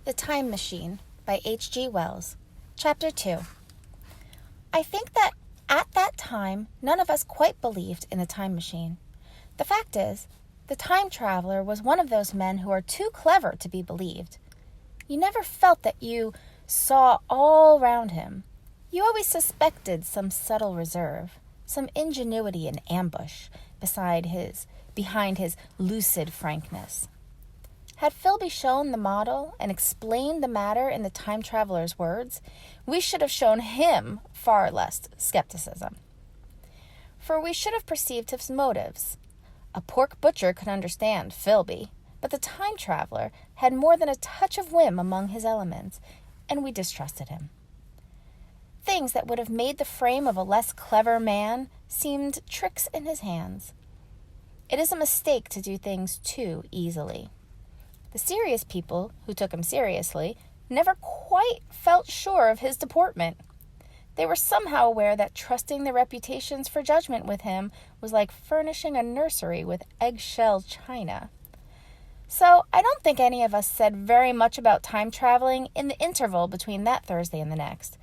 The Time Machine by H.G. Wells. Chapter 2. I think that at that time, none of us quite believed in the time machine. The fact is, the time traveler was one of those men who are too clever to be believed. You never felt that you saw all round him. You always suspected some subtle reserve, some ingenuity in ambush behind his lucid frankness. Had Philby shown the model and explained the matter in the time traveler's words, we should have shown him far less skepticism. For we should have perceived his motives. A pork butcher could understand Philby, but the time traveler had more than a touch of whim among his elements, and we distrusted him. Things that would have made the frame of a less clever man seemed tricks in his hands. It is a mistake to do things too easily. The serious people who took him seriously never quite felt sure of his deportment. They were somehow aware that trusting their reputations for judgment with him was like furnishing a nursery with eggshell china. So I don't think any of us said very much about time traveling in the interval between that Thursday and the next,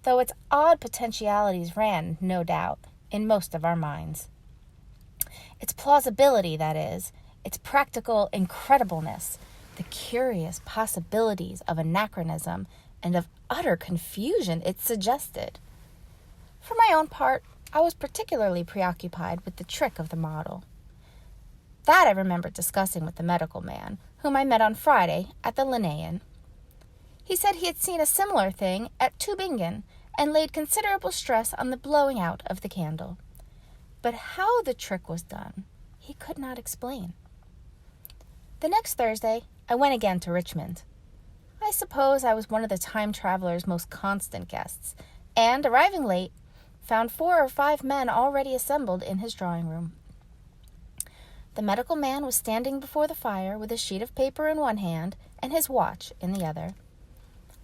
though its odd potentialities ran, no doubt, in most of our minds. Its plausibility, that is, its practical incredibleness, the curious possibilities of anachronism and of utter confusion it suggested. For my own part, I was particularly preoccupied with the trick of the model. That I remember discussing with the medical man, whom I met on Friday at the Linnaean. He said he had seen a similar thing at Tübingen and laid considerable stress on the blowing out of the candle. But how the trick was done, he could not explain. The next Thursday, I went again to Richmond. I suppose I was one of the time traveler's most constant guests, and, arriving late, found 4 or 5 men already assembled in his drawing room. The medical man was standing before the fire with a sheet of paper in one hand and his watch in the other.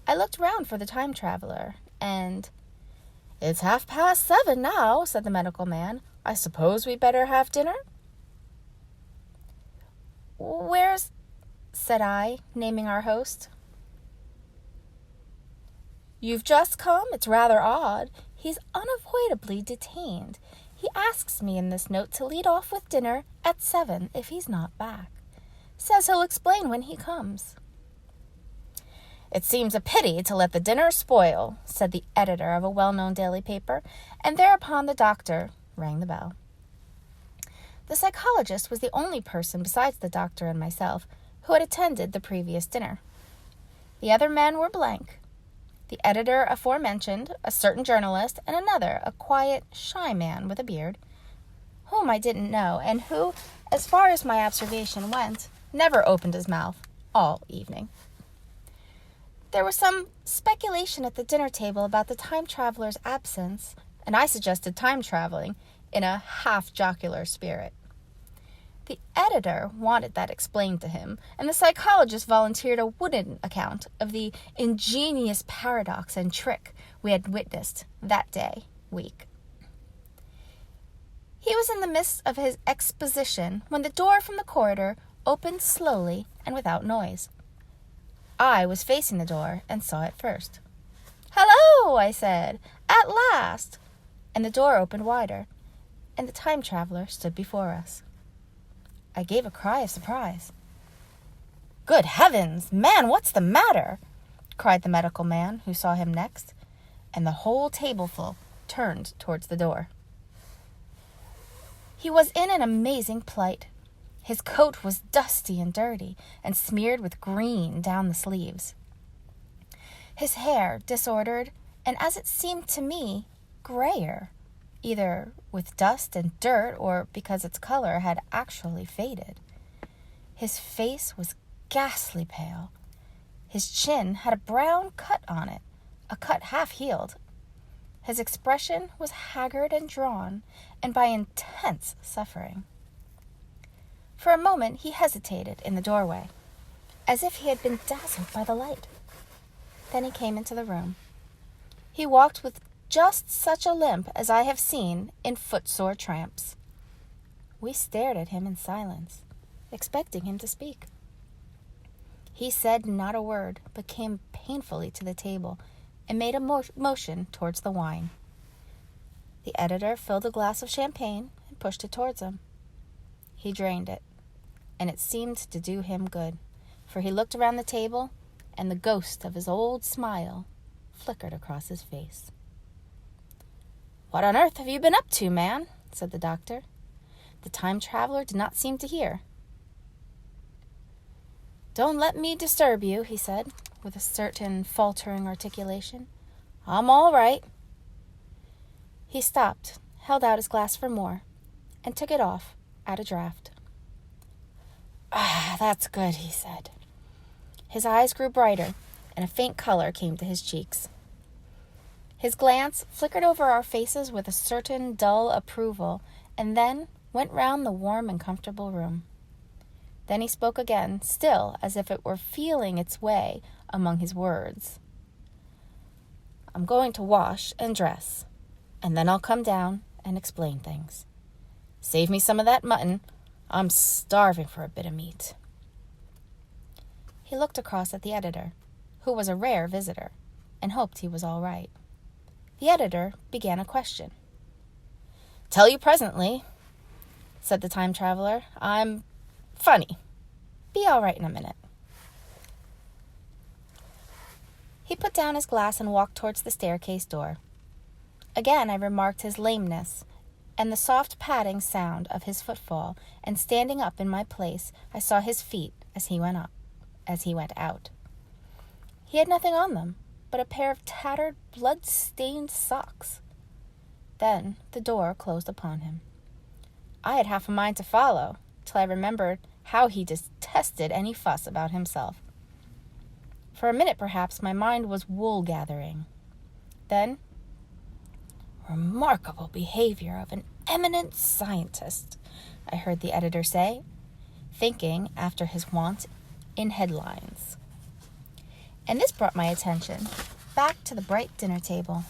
I looked round for the time traveler, and, "It's 7:30 now," said the medical man. "I suppose we'd better have dinner?" "Where's," said I, naming our host. "You've just come? It's rather odd. He's unavoidably detained. He asks me in this note to lead off with dinner at 7 if he's not back. Says he'll explain when he comes." "It seems a pity to let the dinner spoil," said the editor of a well-known daily paper, and thereupon the doctor rang the bell. The psychologist was the only person besides the doctor and myself who had attended the previous dinner. The other men were blank. The editor aforementioned, a certain journalist, and another, a quiet, shy man with a beard, whom I didn't know, and who, as far as my observation went, never opened his mouth all evening. There was some speculation at the dinner table about the time traveler's absence, and I suggested time traveling in a half-jocular spirit. The editor wanted that explained to him, and the psychologist volunteered a wooden account of the ingenious paradox and trick we had witnessed that week. He was in the midst of his exposition when the door from the corridor opened slowly and without noise. I was facing the door and saw it first. "Hello," I said, "at last!" And the door opened wider, and the time traveler stood before us. I gave a cry of surprise. "Good heavens, man, what's the matter?" cried the medical man, who saw him next, and the whole tableful turned towards the door. He was in an amazing plight. His coat was dusty and dirty, and smeared with green down the sleeves. His hair disordered, and as it seemed to me, grayer, either with dust and dirt or because its color had actually faded. His face was ghastly pale. His chin had a brown cut on it, a cut half-healed. His expression was haggard and drawn, and by intense suffering. For a moment he hesitated in the doorway, as if he had been dazzled by the light. Then he came into the room. He walked with just such a limp as I have seen in footsore tramps. We stared at him in silence, expecting him to speak. He said not a word, but came painfully to the table and made a motion towards the wine. The editor filled a glass of champagne and pushed it towards him. He drained it, and it seemed to do him good, for he looked around the table, and the ghost of his old smile flickered across his face. "What on earth have you been up to, man?" said the doctor. The time traveler did not seem to hear. "Don't let me disturb you," he said, with a certain faltering articulation. "I'm all right." He stopped, held out his glass for more, and took it off at a draught. "Ah, that's good," he said. His eyes grew brighter, and a faint color came to his cheeks. His glance flickered over our faces with a certain dull approval, and then went round the warm and comfortable room. Then he spoke again, still as if it were feeling its way among his words. "I'm going to wash and dress, and then I'll come down and explain things. Save me some of that mutton. I'm starving for a bit of meat." He looked across at the editor, who was a rare visitor, and hoped he was all right. The editor began a question. "Tell you presently," said the time traveler. "I'm funny. Be all right in a minute." He put down his glass and walked towards the staircase door. Again I remarked his lameness and the soft padding sound of his footfall, and standing up in my place, I saw his feet as he went out. He had nothing on them but a pair of tattered, blood-stained socks. Then the door closed upon him. I had half a mind to follow, till I remembered how he detested any fuss about himself. For a minute, perhaps, my mind was wool-gathering. Then, "Remarkable behavior of an eminent scientist," I heard the editor say, thinking, after his wont, in headlines. And this brought my attention back to the bright dinner table.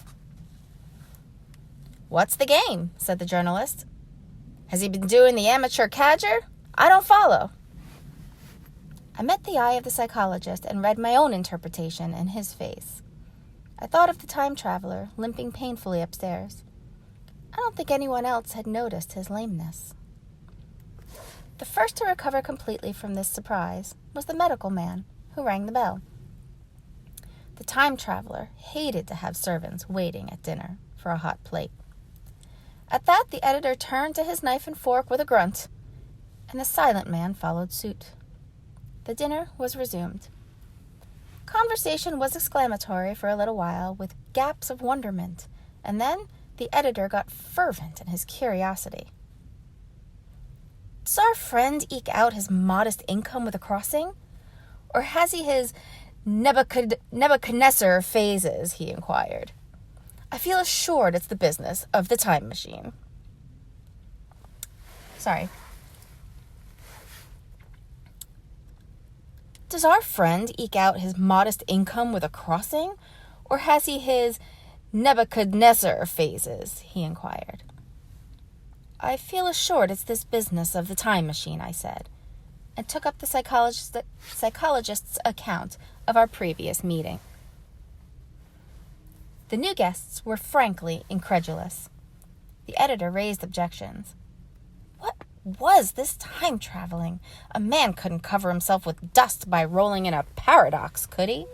"What's the game?" said the journalist. "Has he been doing the amateur cadger? I don't follow." I met the eye of the psychologist and read my own interpretation in his face. I thought of the time traveler limping painfully upstairs. I don't think anyone else had noticed his lameness. The first to recover completely from this surprise was the medical man who rang the bell. The time traveler hated to have servants waiting at dinner for a hot plate. At that, the editor turned to his knife and fork with a grunt, and the silent man followed suit. The dinner was resumed. Conversation was exclamatory for a little while, with gaps of wonderment, and then the editor got fervent in his curiosity. "Does our friend eke out his modest income with a crossing? Or has he his Nebuchadnezzar phases?" he inquired. "I feel assured it's the business of the time machine." "Does our friend eke out his modest income with a crossing? Or has he his Nebuchadnezzar phases?" he inquired. "I feel assured it's this business of the time machine," I said, and took up the psychologist's account of our previous meeting. The new guests were frankly incredulous. The editor raised objections. What was this time traveling? A man couldn't cover himself with dust by rolling in a paradox, could he?